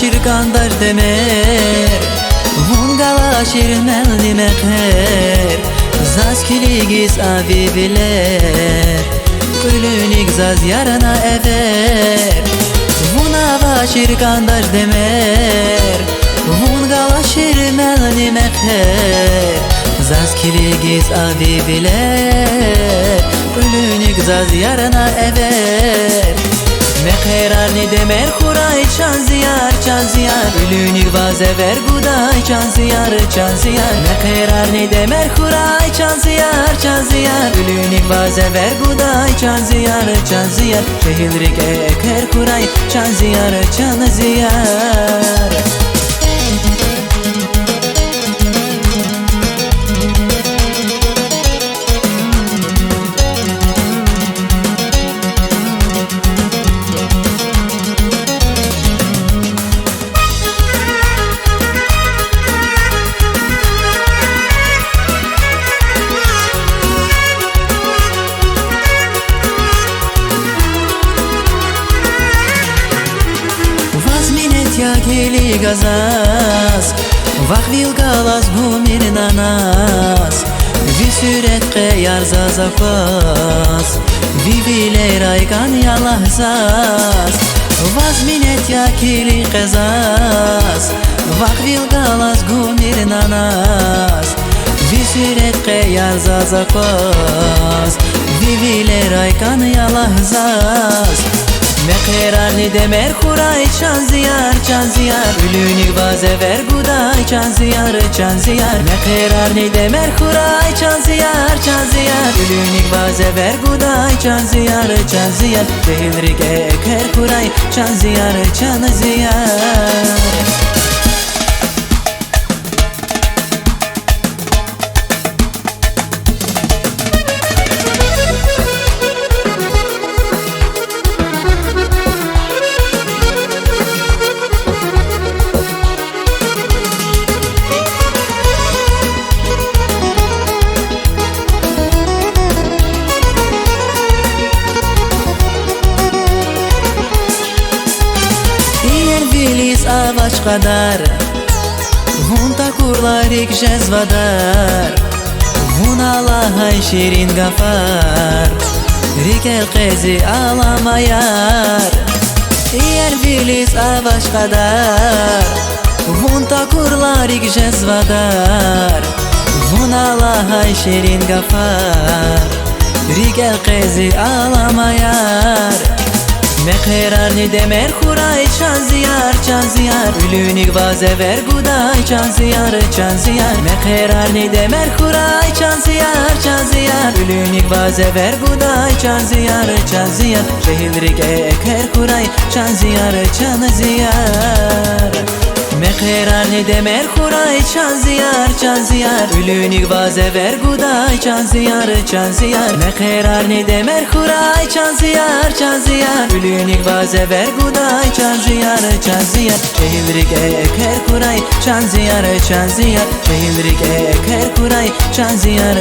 çirkandar demer Vungala şirmel dimekher Zaskiligiz avi biler Gülünik zaz yarana ever Vunava çirkandar demer Vungala şirmel dimekher Zaskiligiz avi biler Gülünik zaz yarana ever Mekherar ni demer kuray çan ziyar Ülünik vaze ver guday çan ziyar Mekherar ni demer kuray çan ziyar Ülünik vaze ver guday çan ziyar Şehilrik eker kuray çan ziyar Ya geli gazas Vakvil galas gumin nanas Vi süret yar zazafas Vi bile raygan yalahzas Vazminet ya geli gazas Vakvil galas gumin nanas Vi süret yar zazafas Vi bile raygan yalahzas Mekherar ni demer kuray çan ziyar Ülünik vaze ver guday çan ziyar Mekherar ni demer kuray çan ziyar Ülünik vaze ver guday çan ziyar Şehilrik eker kuray çan ziyar Avaç kadar Vunta kurlarik jezvadar Vunalahay şirin gafar Rikel kezi alamayar Yer bilis avaç kadar Vunta kurlarik jezvadar Vunalahay şirin gafar Rikel kezi alamayar Mekherar ni demer kuray çan ziyar Ülünik vaze ver guday çan ziyar Mekherar ni demer kuray çan ziyar Ülünik vaze ver guday çan ziyar Şehilrik eker kuray çan ziyar Mekherar ni demer kuray çan ziyar Ülünik vaze ver guday çan ziyar Mekherar ni demer kuray çan ziyar Ülünik vaze ver guday çan ziyar Şehilrik eker kuray çan ziyar Şehilrik eker kuray çan ziyar